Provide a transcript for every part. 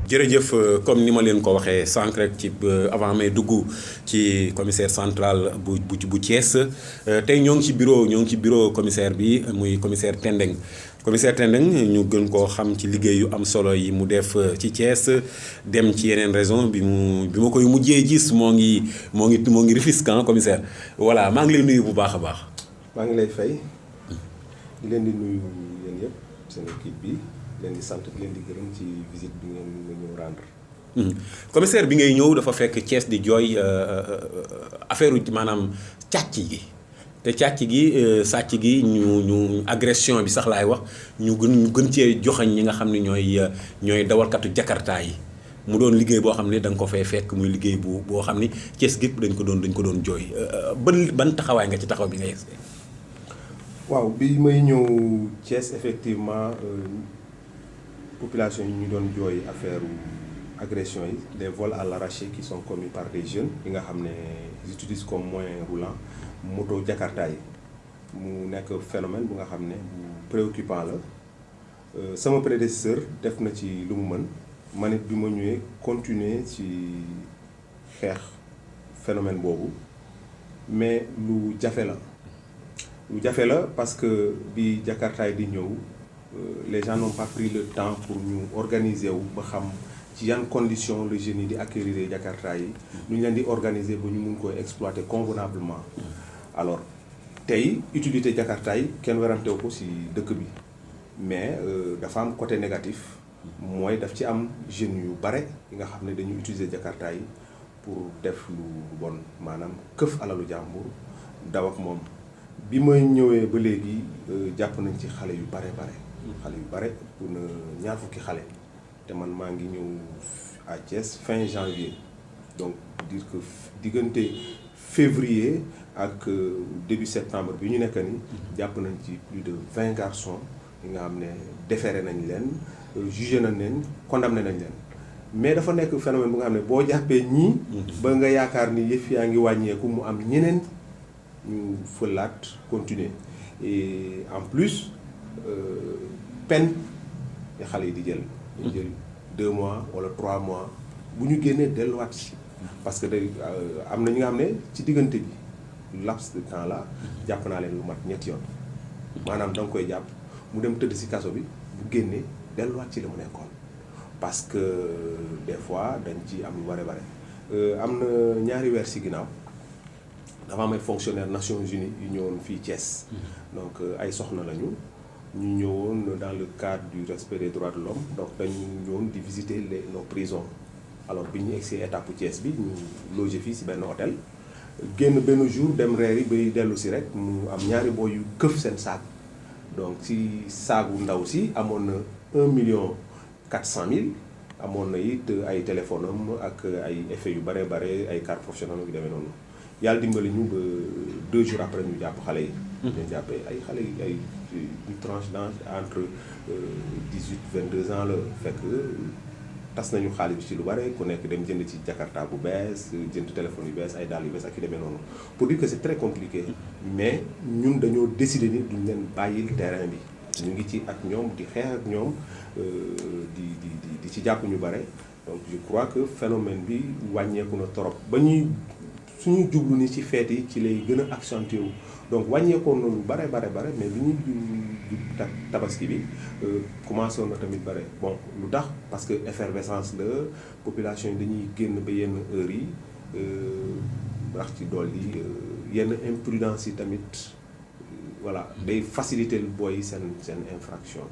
jërëjëf comme ni ma leen ko waxee sànq rek ci avant may dugg ci commissaire central bu Thiès tey ñoo ngi ci bureau commissaire bi muy commissaire Tendeng ñu gën koo xam ci liggéey yu am solo yi mu def ci Thiès dem ci yeneen raison bi ma koy mujjee gis moo ngi Rufisque commissaire voilà maa ngi lay nuyu bu baax a baax. maa ngi lay fay di leen di nuyu yéen yëpp seen équipe bi. leen di sant di leen di gërëm ci visite bi ngeen ñëw rendre. commissaire bi ngay ñëw dafa fekk Thiès di jooy affaire maanaam càcc gi te càcc gi sàcc gi ñu agression bi sax laay wax ñu gën cee joxañ ñi nga xam ne ñooy dawalkatu jakarta yi mu doon liggéey boo xam ne da nga ko fay fekk muy liggéey boo xam ni Thiès gépp dañ ko doon jooy ban taxawaay nga ci taxaw bi nga yegsee. waaw bi may ñëw Thiès effectivement. Population yi ñu doon jooy affaire agression yi des vols à l'arraché qui sont commis par des jeunes yi nga xam ne ils utilisent comme moyen roulant moto jakarta yi mu nekk phénomène bu nga xam ne bu préoccupant la sama prédécesseur def na ci lu mu mën man it bi ma ñëwee continuer ci xeex phénomène boobu mais lu jafe la parce que bi jakarta yi di ñëw les gens n'ont pas pris le temps pour ñu organiser wu ba xam ci yan conditions le jeunes yi di acquérir jakarta yi nu ñu leen di organiser ba ñu mun koy exploiter convenablement alors tey utilité jakarta yi kenn werantewu ko ci dëkk bi mais dafa am côté négatif mooy daf ci am jeunes yu bare yi nga xam ne dañuy utiliser jakarta yi pour def lu bon maanaam këf alalu jàmbur daw ak moom bi may ñëwee ba léegi jàpp nañ ci xale yu bare pour na ñaar fukki xale te man maa ngi ñëw à Thiès fin janvier donc dire que diggante février ak début septembre bi ñu nekk ni jàpp nañ ci plus de 20 garçons yi nga xam ne déféré nañ leen jugé nañ leen condamné nañ leen mais dafa nekk phénomène bu nga xam ne boo jàppee ñii ba nga yaakaar ni yëf yaa ngi wàññeeku mu am ñeneen ñu fëlaat continuer et en plus peine yi xale yi di jël 2 mois wala 3 mois bu ñu génnee delluwaat ci parce que day am na ñi nga xam ne ci diggante bi laps de temps là jàpp naa leen lu mat ñetti yoon maanaam da nga koy jàpp mu dem tëdd ci kaso bi bu génnee delluwaat ci la mu nekkoon parce que des fois dañ ci am lu bare am na ñaari weer ci ginnaaw dafa am ay fonctionnaires Nations Unies yu ñëwoon fii Thiès donc ay soxna lañu ñu ñëwoon dans le cadre du respect des droits de l'homme donc dañu ñëwoon di visiter nos prisons alors bi ñu egsi étape Thiès bi ñu logé fii ci benn hôtel génn benn jour dem reer yi bay dellu ci rek mu am ñaari boy yu këf seen saag donc ci saagu ndaw si amoon na 1,4 million amoon na it ay téléphone am ak ay effets yu bare ay carte professionnelle yu demee noonu yàlla dimbali ñu ba 2 jours après ñu jàpp xale yi. ñu jàppee ay xale yi ay une tranche d'âge entre 18 22 ans la fekk tas nañu xaalis bi ci lu bare ku nekk dem jënd ci jakarta bu bees jënd téléphone yu bees ay dàll yu bees ak yu demee noonu pour dire que c'est très compliqué mais ñun dañoo décider ni duñ leen bàyyil terrain bi ñu ngi ci ak ñoom di xeex ak ñoom di ci jàpp ñu bare donc je crois que phénomène bi wàññeeku na trop ba ñuy suñu jublu ni ci feet yi ci lay gën a accentué wu donc wàññeekoon na lu bare mais bi ñuy tabaski bi commencé woon na tamit bare bon lu tax parce que effervescence la population yi dañuy génn ba yenn heures yi rax ci dool yi yenn imprudence yi tamit voilà day faciliter booy seen infraction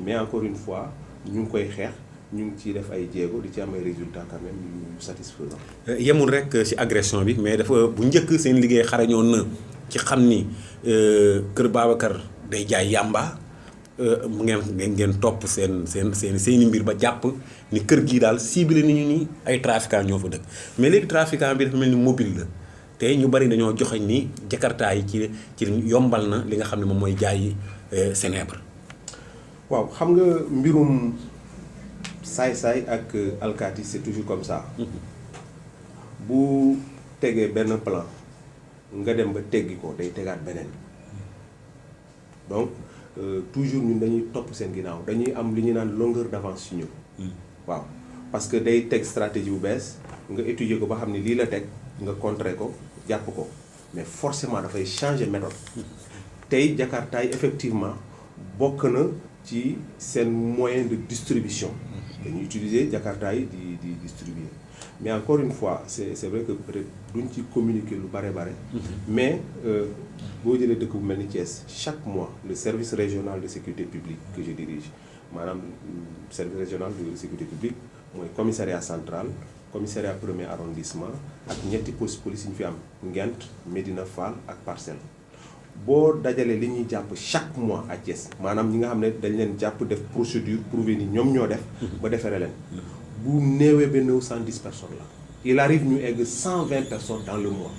mais encore une fois ñu ngi koy xeex ñu ngi ciy def ay jéego di ci am ay résultats quand même yu satisfaisant. yemul rek ci agression bi mais dafa bu njëkk seen liggéey xarañoon na ci xam ni Kër Babacar day jaay yàmba mu ngeen topp seen mbir ba jàpp ni kër gii daal ciblé nañu ni ay trafiquants ñoo fa dëkk mais léegi trafiquant bi dafa mel ni mobile la te ñu bari dañoo joxeñ ni jakarta yi ci yombal na li nga xam ne moom mooy jaay Sénébar. waaw xam nga mbirum. saay-saay ak alkaati c'est toujours comme ça bu tegee benn plan nga dem ba teggi ko day tegaat beneen donc toujours ñun dañuy topp seen ginnaaw dañuy am li ñu naan longueur d'avance ci ñun waaw parce que day teg stratégie bu bees nga étudier ko ba xam ne lii la teg nga contrer ko jàpp ko mais forcément dafay changer méthode tey Jakarta yi effectivement bokk na ci seen moyen de distribution dañuy utiliser Jakarta yi di distribuer mais encore une fois c'est vrai que peut-être duñ ci communiquer lu bare mais boo jëlee dëkk bu mel ni Thiès chaque mois le service régional de sécurité publique que je dirige maanaam service régional de sécurité publique mooy commissariat central commissariat premier arrondissement ak ñetti police yi ñu fi am Ngent Médina Fall ak Parcelles boo dajalee li ñuy jàpp chaque mois à Thiès maanaam ñi nga xam ne dañ leen jàpp def procédure prouver ni ñoom ñoo def ba defaree leen bu néewee ba néew 110 personnes la il arrive ñu egg 120 personnes dans le mois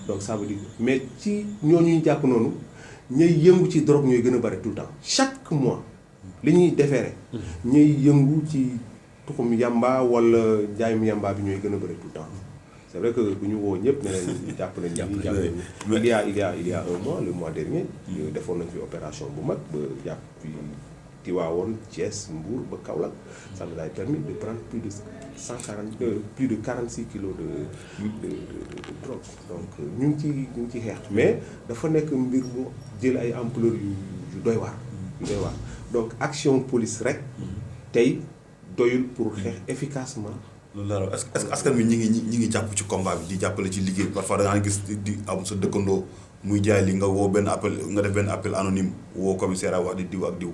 donc ça veut dire mais ci ñooñu ñu jàpp noonu ñuy yëngu ci drogue ñooy gën a bëri tout le temps chaque mois li ñuy defeere ñuy yëngu ci tuxum yamba wala njaayum yamba bi ñooy gën a bëri tout le temps c'est vrai que bu ñu woo ñëpp ne leen jàpp nañ il y a un mois le mois dernier defoon nañ fi opération bu mag ba jàpp fi Tivaouane Thiès Mbour ba Kaolack ça nous a permis de prendre plus de 46 kilos de drogue donc ñu ngi ci xeex mais dafa nekk mbir mu jël ay ampleur yu doy waar donc action police rek tey doyul pour xeex efficacement. loolu la est-ce que askan wi ñi ngi jàpp ci combat bi di jàppale ci liggéey parfois da nga gis di am sa dëkkandoo muy jaay li nga woo benn appel nga def benn appel anonyme woo commissaire wax di diw ak diw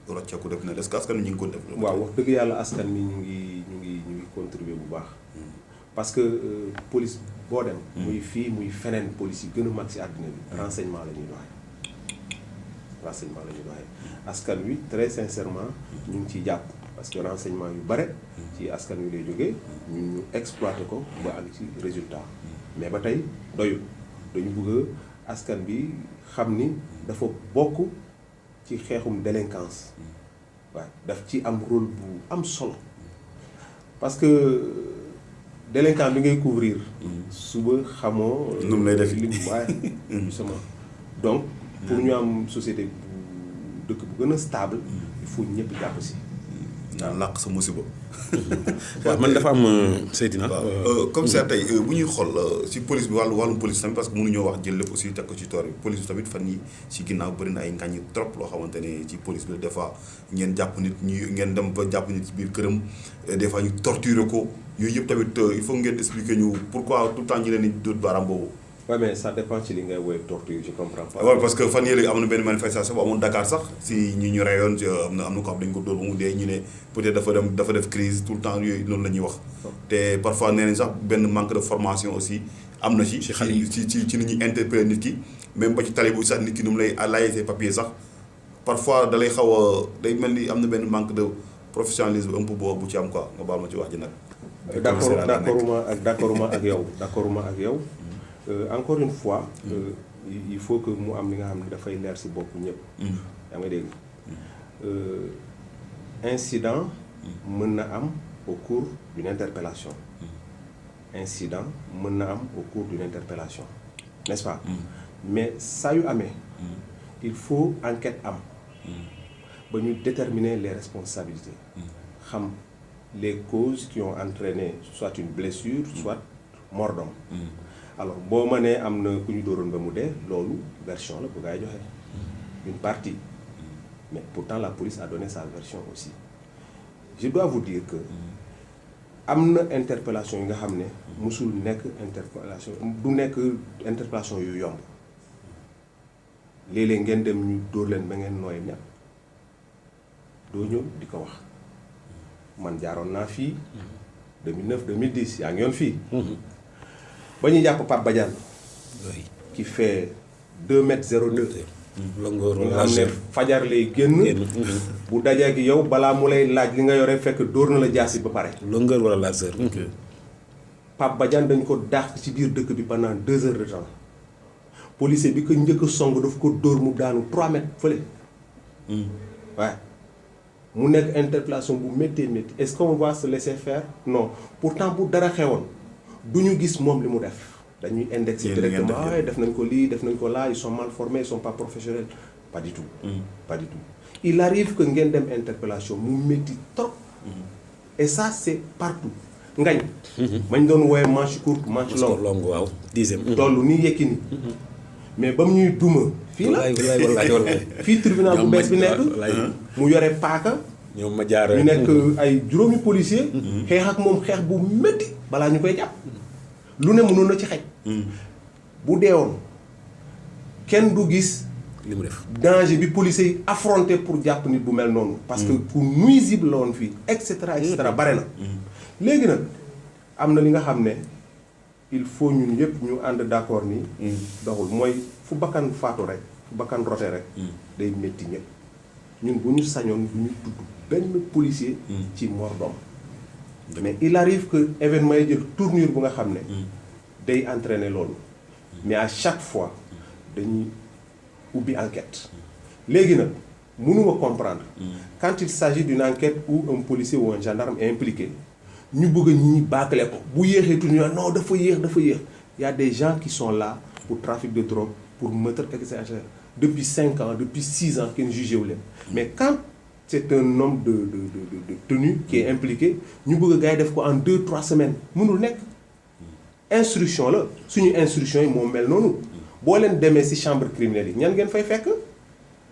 rocceeku def na est-ce que askan wi ñu ngi ko def. waaw wax dëgg yàlla askan wi ñu ngi contribuer bu baax. parce que police boo dem. muy fii muy feneen police yi gën a mag si àddina bi renseignement la ñuy doxee askan wi très sincèrement ñu ngi ciy jàpp. parce que renseignement yu bare ci askan wi lay jógee ñun ñu exploité ko ba am ci résultat mais ba tey doyul dañu bëgg askan bi xam ni dafa bokk ci xeexum délinquance waaw daf ci am rôle bu am solo parce que délinquant bi ngay couvrir suba xamoo nu mu lay def li waaye justement donc pour ñu am société bu dëkk bu gën a stable il faut ñëpp jàpp si daan làq sa musiba. waaw man dafa am Seydina. commissaire tey bu ñuy xool si police bi wàllum police tamit parce que mënuñoo wax jël lépp aussi teg ko ci toor bi police bi tamit fan yi si ginnaaw bëri na ay ngañ trop loo xamante ne ci police bi des fois ngeen jàpp nit ngeen dem ba jàpp nit ci biir këram des fois ñu torturer ko yooyu yëpp tamit il faut ngeen expliquer ñu pourquoi tout le temps ñu leen di dóor baaraam boobu. Ouais, mais ça dépend ci li ngay woowee torture je comprends pas. waaw parce que fan yii léegi am na benn manifestation bu amoon Dakar sax si ñu reyoon am na ko xam dañu ko dóor ba mu dee ñu ne peut-être dafa def crise tout le temps yooyu loolu la ñuy wax. te parfois nee nañ sax benn manque de formation aussi am na ci. ci xale yi ci ni ñuy interpeller nit ki même ba ci tali bu sax nit ki nu mu lay laajee ses papiers sax parfois da lay xaw a day mel ni am na benn manque de professionnalisme un peu bu ci am quoi nga baal ma ci wax ji nag. d'accord ak yow. Encore une fois il faut que mu am li nga xam ne dafay leer ci bopp ñëpp. yaa ngi dégg incident mën na am au cours d'une interpellation. Incident mën na am au cours d'une interpellation n'est-ce pas. mais saa yu amee. il faut enquête am. ba ñu déterminer les responsabilités. xam les causes qui ont entraîné soit une blessure soit mort d'homme. alors boo ma nee am na ku ñu dóoroon ba mu dee loolu version la bu ngay joxe une partie mais pourtant la police a donné sa version aussi je dois vous dire que am na interpellation yi nga xam ne musul nekk interpellation du nekk interpellation yu yomb léeg-léeg ngeen dem ñu dóor leen ba ngeen nooy ñàkk doo ñëw di ko wax man jaaroon naa fii 2009 2010 yaa ngi yoon fii ba ñuy jàpp Pape Badiane qui fait 2 mètres 02 longueur nga xam ne fajar lay génn bu dajee ak yow balaa mu lay laaj li nga yore fekk dóor na la jaasi ba pare longueur wala largeur. Pape Badiane dañ ko dàq ci biir dëkk bi pendant 2 heures de temps policier bi ko njëkk a song daf ko dóor mu daanu 3 mètres fële waaye mu nekk interpellation bu méttee métti est-ce qu'on va se laisser faire non pourtant bu dara xewoon du ñu gis moom li mu def dañuy indexer directement waaye def nañ ko lii def nañ ko là ils sont mal formés ils sont pas professionnels pas du tout il arrive que ngeen dem interpellation mu métti trop et ça c'est partout ngañ mañ doon wooye manche courte manche longue waaw 10e toll nii Yékini mais ba mu ñuy duma fii la wallaay fii tribunal bu bees bi nekk mu yore paaka ñoom ma jaar ñu nekk ay juróomi policier xeex ak moom xeex bu métti balaa ñu koy jàpp lu ne mënoon na ci xej bu deewoon kenn du gis li mu def danger bi policiers yi affronté pour jàpp nit bu mel noonu parce que pour nuisible la woon fii et cetera bare na léegi nag am na li nga xam ne il faut ñun yëpp ñu ànd d'accord ni doxul mooy fu bakkan faatu rek fu bakkan rote rek day métti ñëpp ñun bu ñu sañoon du ñu tudd benn policier ci mort d'homme mais il arrive que événement yi jël tournure bu nga xam ne day entraîner loolu mais à chaque fois dañuy ubbi enquête léegi nag mënuma comprendre quand il s'agit d'une enquête où un policier ou un gendarme est impliqué ñu bëgg ñi bâcler ko bu yéexee tuuti ñu non dafa yéex il y a des gens qui sont là pour trafic de drogue pour meurtre etc. Depuis 5 ans depuis 6 ans kenn jugé wu leen mais quand c'est un homme de tenue qui est impliqué ñu bëgg gars yi def ko en 2-3 semaines mënul nekk instruction la suñu instruction yi moo mel noonu boo leen demee ci chambre criminelle yi ñan ngeen fay fekk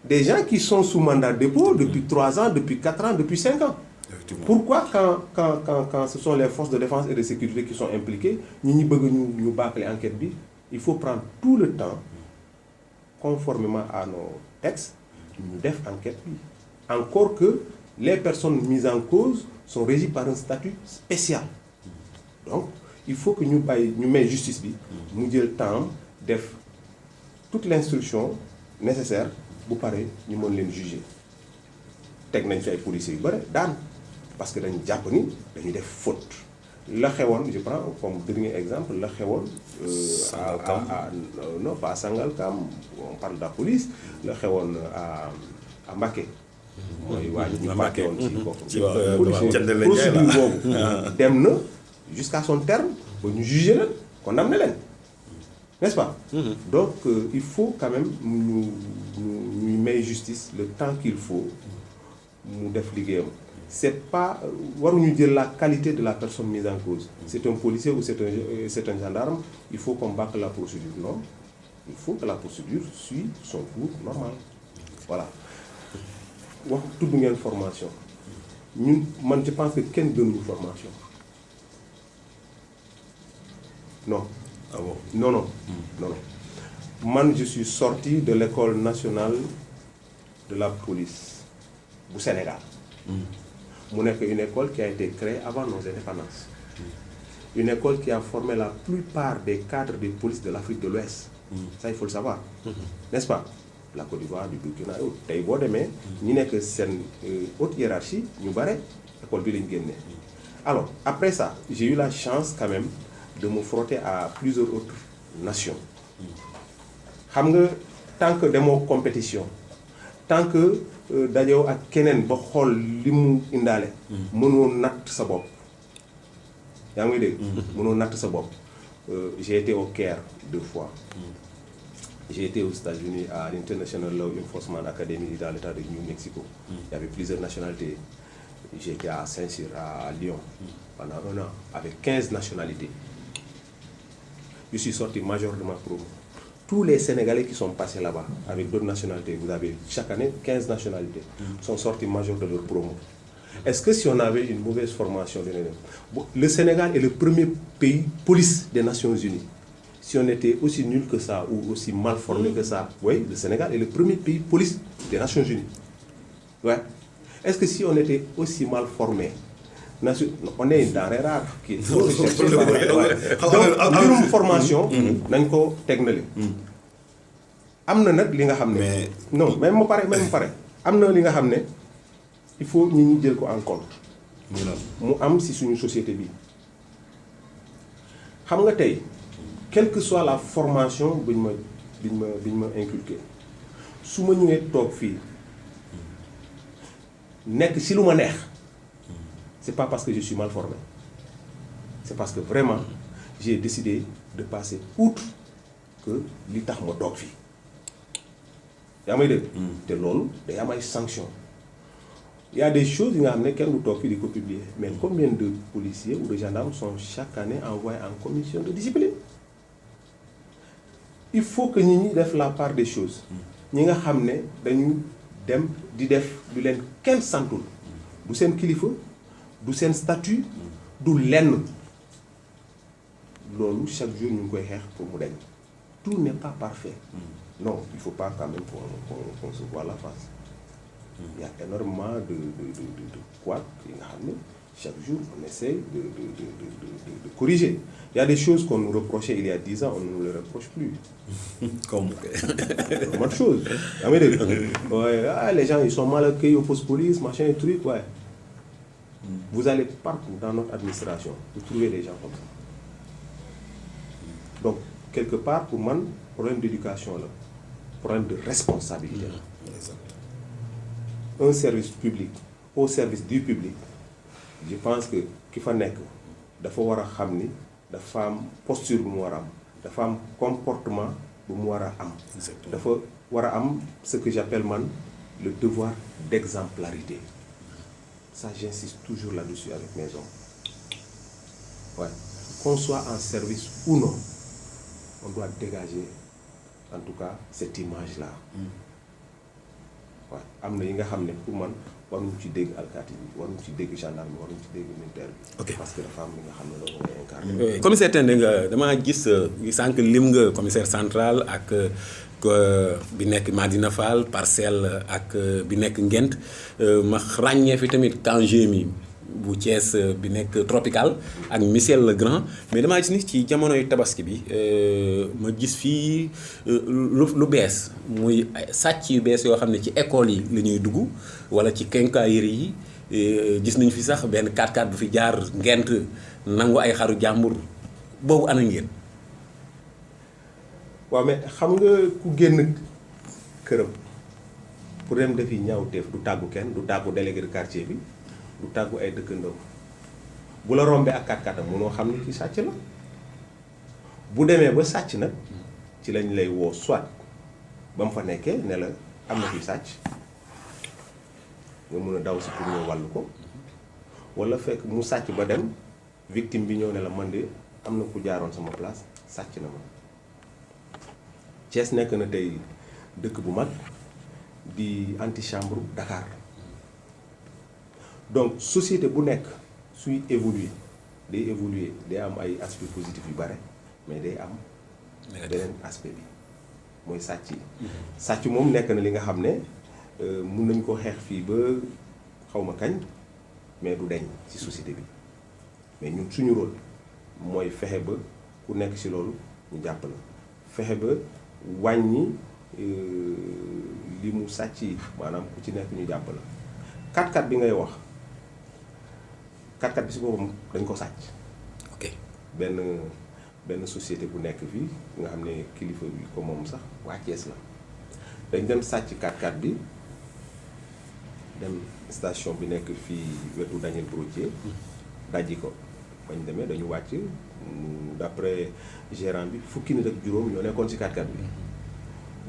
des gens qui sont sous mandat de dépôt depuis 3 ans depuis 4 ans depuis 5 ans pourquoi quand ce sont les forces de défense et de sécurité qui sont impliquées ñi bëgg ñu bâcler enquête bi il faut prendre tout le temps conformément à nos textes ñu def enquête bi encore que les personnes mises en cause sont régies par un statut spécial donc il faut que ñu may justice bi mu jël temps def toute l'instruction nécessaire bu pare ñu mën leen juger teg nañ fi ay policiers yu bare daan parce que dañu jàpp ni dañu def faute la xewoon je prends comme dernier exemple la xewoon non pas à Sangalkam on parle de la police la xewoon à Mbacké mooy waa ñu Mbacké woon ci procédure boobu dem na jusqu'à son terme ba ñu juger leen condamné leen n'est-ce pas donc il faut quand même ñu may justice le temps qu'il faut mu def liggéeyam c'est pas waruñu jël la qualité de la personne mise en cause c'est un policier ou c'est un gendarme il faut qu'on bâcle la procédure non il faut que la procédure suive son cours normal voilà wax tudd ngeen formation ñun man je pense que kenn gënuñu formation non ah bon non man je suis sorti de l'école nationale de la police bu Sénégal mu nekk une école qui a été créée avant nos indépendances une école qui a formé la plupart des cadres des polices de l'Afrique de l'Ouest ça il faut le savoir n'est-ce pas la Côte d'Ivoire du Burkina et autres tey boo demee ñi nekk seen haute hiérarchie ñu bare école bi lañ génnee alors après ça j'ai eu la chance quand même de me frotter à plusieurs autres nations xam nga tant que demoo compétition tant que dajew ak keneen ba xool li mu indaale mënoo natt sa bopp yaa ngi dégg mënoo natt sa bopp j'ai été au Caire 2 fois j'ai été aux États-Unis à l'International Law Enforcement Academy dans l'état de New Mexico il y avait plusieurs nationalités j'ai été à Saint-Cyr à Lyon pendant 1 an avec 15 nationalités je suis sorti major de ma promo tous les Sénégalais qui sont passés là-bas avec d'autres nationalités vous avez chaque année 15 nationalités sont sortis majors de leur promo est-ce que si on avait une mauvaise formation le Sénégal est le premier pays police des Nations Unies si on était aussi nul que ça ou aussi mal formé que ça oui le Sénégal est le premier pays police des Nations Unies ouais est-ce que si on était aussi mal formé on est une denrée rare kii donc mbirum formation nañ ko teg na li am na nag li nga xam ne non même ma pare am na li nga xam ne il faut ñu jël ko en compte mu am ci suñu société bi xam nga tey quelle que soit la formation biñ ma inculqué su ma ñëwee toog fii nekk ci lu ma neex c'est pas parce que je suis mal formé c'est parce que vraiment j'ai décidé de passer outre que li tax ma toog fii yaa may dégg te loolu day am ay sanctions Il y a des choses qui sont publiées. Mais combien de policiers ou de gendarmes sont chaque année envoyés en commission de discipline? Il faut que nous fassions la part des choses. Nous savons que nous dem di def du len kenn santul du sen kilifa du sen statut du lenn loolu chaque jour ñu ngi koy xeex pour mu dañ. Tout n'est pas parfait. Non, il faut pas quand même qu'on se voit la face. Il y a énormément de quoi chaque jour on essaie de corriger. Il y a des choses qu'on nous reprochait il y a 10 ans, on ne nous les reproche plus. Comme Bonne chose. Ouais, les gens ils sont mal accueillis au poste police, machin et truc, ouais. Vous allez partout dans notre administration, vous trouvez des gens comme ça. Donc, quelque part, pour moi, problème d'éducation là, problème de responsabilité. Un service public au service du public, je pense que qu'il faut nekk dafa war a xam ni dafa am posture bu mu war a am dafa am comportement bu mu war a am dafa war a am ce que j'appelle man le devoir d'exemplarité. Ça j'insiste toujours là-dessus avec mes hommes. Ouais. Qu'on soit en service ou non, on doit dégager en tout cas cette image-là. Ouais. Am na yi nga xam ne pour man waruñu ci dégg alkaati bi waruñu ci dégg gendarme bi waruñu ci dégg militaire bi. Ok. Parce que dafa am li nga xam ne loolu mooy incarné. commissaire Tendeng nga damaa gis sànq lim nga commissaire central ak bi nekk Madina Fall Parcelles ak bi nekk Ngent ma ràññee fi tamit Kangé mi bu Thiès bi nekk Tropical ak Michel Legrand mais damaa gis ni ci jamonoy tabaski bi ma gis fii lu bees muy sàcc yu bees yoo xam ne ci école yi la ñuy dugg wala ci quincaillerie yi gis nañ fi sax benn 4x4 bu fi jaar Ngent nangu ay xaru jàmbur boobu ana ngeen. waaw mais xam nga ku génn këram pour dem defi ñaawteef du tàggu kenn du tàggu délégué de quartier bi du tàggu ay dëkkandoo bu la rombee ak 4x4 am munoo xam ni ki sàcc la bu demee ba sàcc nag ci lañ lay woo soit ba mu fa nekkee ne la am na fi sàcc nga mun a daw si pour ñëw wàllu ko walla fekk mu sàcc ba dem victime bi ñëw ne la man de am na ku jaaroon sama place sàcc na ma. Thiès nekk na tey dëkk bu mag di antichambre Dakar donc société bu nekk suy évoluer day am ay aspect positif yu bare mais day am beneen aspect bi mooy sàcc yi. sàcc moom nekk na li nga xam ne mun nañ ko xeex fii ba xawma kañ mais du deñ ci société bi mais ñun suñu rôle mooy fexe ba ku nekk ci loolu ñu jàpp la fexe ba wàññi li mu sàcc yi maanaam ku ci nekk ñu jàpp la 4x4 bi ngay wax 4x4 bi si boppam dañ ko sàcc. ok benn société bu nekk fii nga xam ne kilifa bi ko moom sax waa Thiès la dañ dem sàcc 4x4 bi dem station bi nekk fii wetu Daniel Brottier dajji ko bañ demee dañu wàcc d'après gérant bi fukki nit ak juróom ñoo nekkoon ci 4x4 bi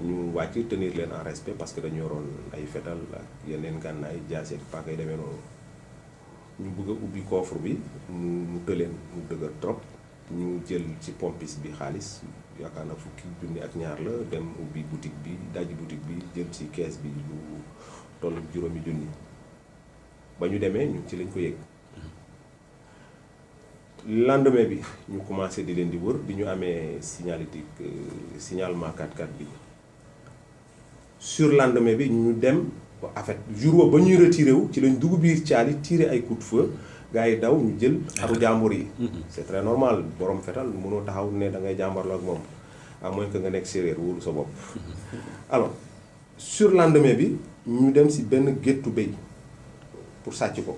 ñu wàcc tenir leen en respect parce que dañu yoroon ay fetal ak yeneen gànnaay jaase ak paaka yi demee noonu ñu bëgg a ubbi coffre bi mu tëleen mu dëgër trop ñu jël ci pompis bi xaalis yaakaar na fukki junni ak ñaar la dem ubbi boutique bi dajji boutique bi jël ci kees bi lu toll juróomi junni ba ñu demee ñun ci lañ ko yëg lendemain bi ñu commencé di leen di wër bi ñu amee signalétique signalement 4x4 bi sur lendemain bi ñu dem en fait jour boobu ba ñuy retiré wu ci lañ dugg biir caali tiré ay coup de feu gars yi daw ñu jël xaru jàmbur yi. c'est très normal borom fetal mënoo taxaw ne da ngay jàmbarloo ak moom à moins que nga nekk séeréer wóolu sa bopp. alors sur lendemain bi ñu dem si benn géttu béy pour sàcc ko.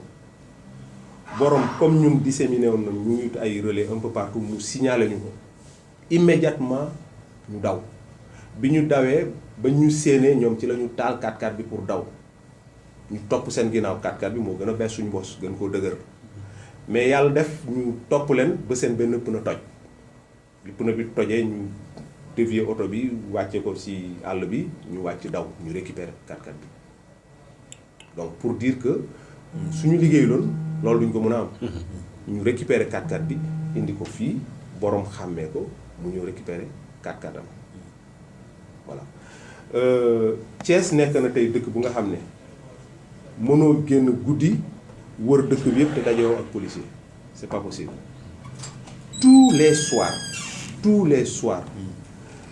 borom comme ñun disséminé woon nañ ñu ngi ay relais un peu partout mu signalé ñu ko immédiatement ñu daw bi ñu dawee ba ñu séenee ñoom ci la ñu taal 4x4 bi pour daw ñu topp seen ginnaaw 4x4 bi moo gën a bees suñu bos gën koo dëgër mais yàlla def ñu topp leen ba seen benn pneu toj bi pneu bi tojee ñu dévier oto bi wàcce ko ci àll bi ñu wàcc daw ñu récupérer 4x4 bi donc pour dire que suñu liggéey loolu duñ ko mën a am. ñu récupérer 4x4 bi indi ko fii borom xàmmee ko mu ñëw récupérer 4x4 am voilà. Thiès nekk na tey dëkk bu nga xam ne mënoo génn guddi wër dëkk bi yëpp te dajewoo ak policier c'est pas possible. tous les soirs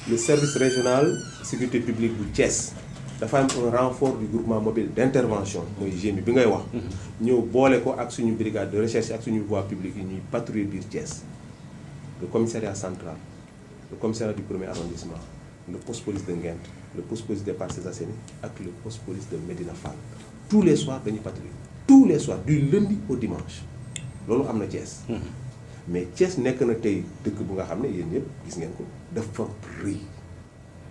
le service régional sécurité publique bu Thiès dafa am un renfort du groupement mobile d'intervention mooy GMI bi ngay wax. ñëw boole ko ak suñu brigade de recherche ak suñu voie publique yi ñuy patrouiller biir Thiès. Le commissariat central, le commissariat du 1er arrondissement, le poste police de Nguent, le poste police des Parcelles Assainies et le poste police de Médina Fall. Tous les soirs dañuy patrouiller tous les soirs du lundi au dimanche loolu am na Thiès. mais Thiès nekk na tey dëkk bu nga xam ne yéen ñëpp gis ngeen ko dafa rëy.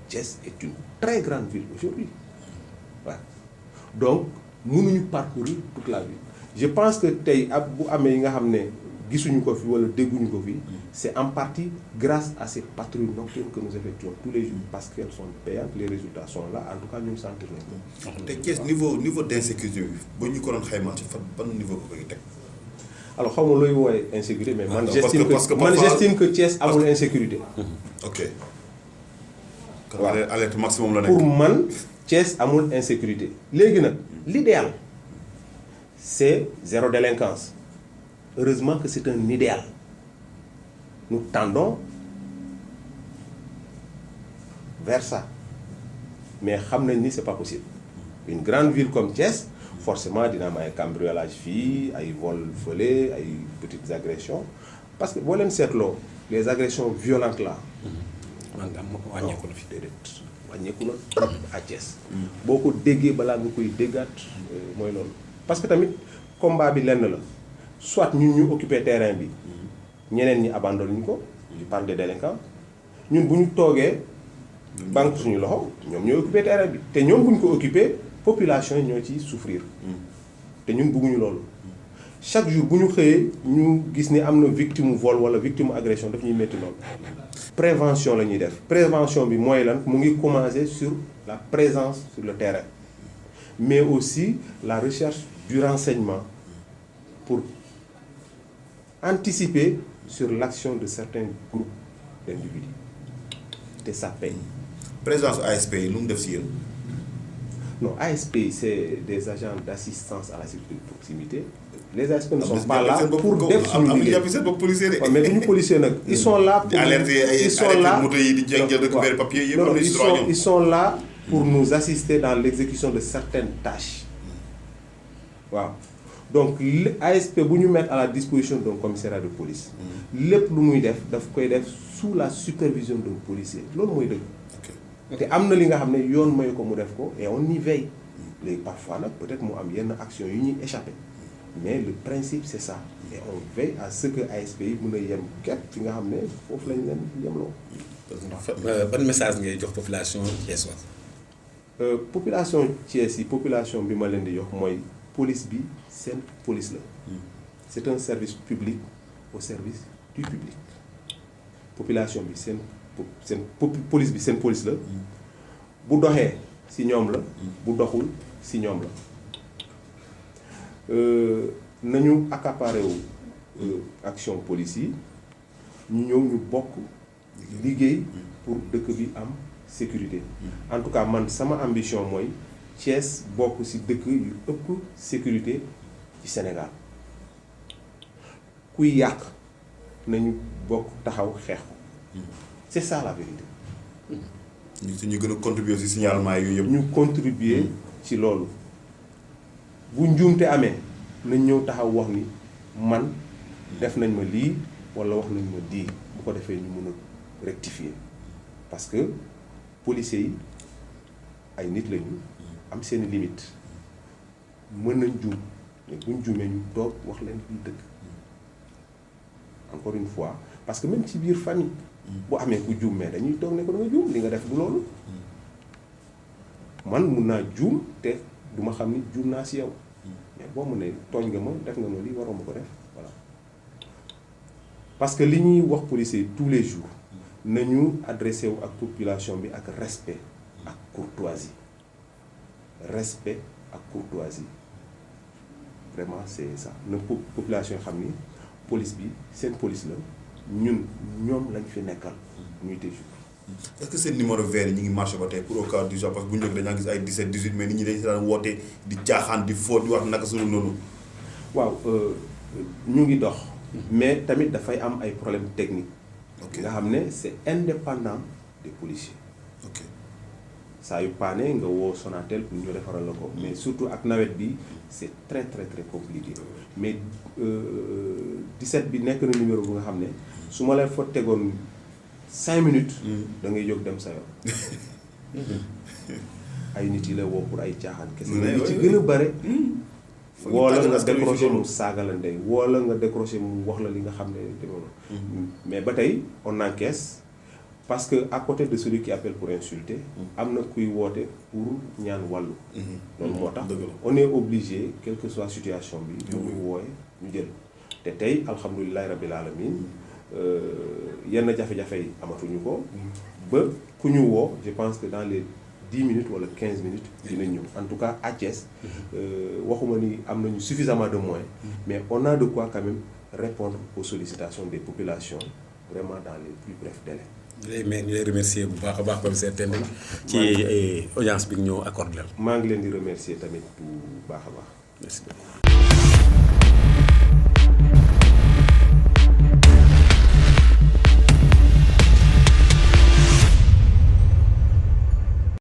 Thiès est une très grande ville aujourd'hui waaw donc mënuñu parcourir toute la ville. je pense que tey bu amee yi nga xam ne gisuñu ko fi wala dégguñu ko fi c'est en partie grâce à ces patrouilles nocturnes que nous effectuons tous les jours parce qu'elles sont payantes, les résultats sont là, en tout cas ñun sentir nañ ko. te Thiès niveau d'insécurité bi ba ñu ko doon xaymaa ci fan ban niveau ko koy teg. alors xaw ma looy woowee insécurité mais man parce j'estime que Thiès amul insécurité. ok. waaw alerte maximum la nekk. pour man Thiès amul insécurité léegi nag l'idéal c'est zéro délinquance. Heureusement que c'est un idéal. Nous tendons vers ça. Mais xam nañ ni c'est pas possible. Une grande ville comme Thiès, forcément dina am ay cambriolage fii ay vol volé ay petites agressions parce que boo leen seetloo les agressions violentes là. maanaam wàññeeku na fi déedéet wàññeeku na trop à Thiès. boo ko déggee balaa nga koy déggaat mooy loolu. parce que tamit combat bi lenn la. soit ñun ñu occuper terrain bi ñeneen ñi abandonné ñu ko je parle des délinquants ñun bu ñu toogee banque suñu loxo ñoom ñooy occuper terrain bi te ñoom bu ñu ko occuper population yi ñoo ciy souffrir te ñun bëgguñu loolu chaque jour bu ñu xëyee ñu gis ni am na victime vol wala victime agression daf ñuy métti loolu. prévention la ñuy def prévention bi mooy lan mu ngi commencer sur la présence sur le terrain mais aussi la recherche du renseignement pour anticiper sur l'action de certains groupes d'individus te ça paye. présence ASP yi lu mu def si yéen. non ASP c'est des agents d'assistance à la sécurité de proximité. les ASP ne sont pas là pour def suñu liggéey mais duñu policier nag. ils sont là pour ils sont là moto yi di jël récupérer papier yëpp am na ils sont là pour nous assister dans l'exécution de certaines tâches waaw. donc ASP bu ñu mettre à la disposition d'un commissariat de police lépp lu muy def daf koy def sous la supervision d'un policier loolu mooy dëgg. te am na li nga xam ne yoon mayu ko mu def ko et on y veille léegi parfois nag peut-être mu am yenn action yu ñuy échapper mais le principe c'est ça et on veille à ce que ASP yi mën a yem képp fi nga xam ne foofu lañ leen yemloo. ban message ngay jox population Thiès wax. population Thiès yi population bi ma leen di jox mooy. police bi seen police la c'est un service public au service du public population bi seen police bi seen police la bu doxee ci ñoom la bu doxul ci ñoom la nañu accaparer wu action police yi ñu ñëw ñu bokk liggéey pour dëkk bi am sécurité en tout cas man sama ambition mooy Thiès bokk ci dëkk yu ëpp sécurité ci Sénégal kuy yàq nañu bokk taxaw xeex ko c'est ça la vérité. ñu gën a contribuer ci signalement yooyu yëpp. ñu contribuer ci loolu bu njuumte amee nañ ñëw taxaw wax ni man def nañ ma lii walla wax nañ ma di bu ko defee ñu mën a rectifier parce que policiers yi ay nit lañu. am seeni limite mën nañ juum mais buñ juumee ñu toog wax leen luy dëgg encore une fois parce que même ci biir famille bu amee ku juum mais dañuy toog ne ko da nga juum li nga def du loolu man mun naa juum te du ma xam ni juum naa si yow mais boo mu ne tooñ nga ma def nga ma lii waroo ma ko def voilà parce que li ñuy wax policier tous les jours nañu adressé wu ak population bi ak respect ak courtoisie. Respect ak courtoisie vraiment c'est ça na population xam ni police bi seen police la ñun ñoom lañ fi nekkal nuit et jour. est-ce que seen numéro vert yi ñu ngi marché ba tey pour au cas d'urgence parce que bu njëkk dañaa gis ay 17 18 mais nit ñi dañ si daan woote di caaxaan di fóot di wax naka suñu noonu. waaw ñu ngi dox. mais tamit dafay am ay problèmes techniques. ok nga xam ne c'est indépendant des policiers. ok saa yu paane nga woo Sonatel pour ñu defaral la ko mais surtout ak nawet bi c'est très très très compliqué mais 17 bi nekk na numéro bu nga xam ne su ma leen fa tegoon 5 minutes. da ngay jóg dem sa yoon. ay nit yi la woo pour ay caaxaan kese. li ci gën a bare. wala nga décroché mu saaga la ndey wala nga décroché mu wax la li nga xam ne demoon mais ba tey on encaisse parce que à côté de celui qui appelle pour insulter am na kuy woote pour ñaan wàllu loolu moo tax on est obligé quelle que soit situation bi bu ñu wooye ñu jël te tey alhamdulilahi rabbil alamin yenn jafe-jafe yi amatuñu ko ba ku ñu woo je pense que dans les 10 minutes wala 15 minutes dinañ ñëw en tout cas à Thiès waxuma ni am nañu suffisamment de moyens mais on a de quoi quand même répondre aux sollicitations des populations vraiment dans les plus brefs délais. mais ñu lay remercier bu baax a baax commissaire Tendeng ci audience bi ñoo accordé. maa ngi leen di remercier tamit bu baax a baax. merci beaucoup.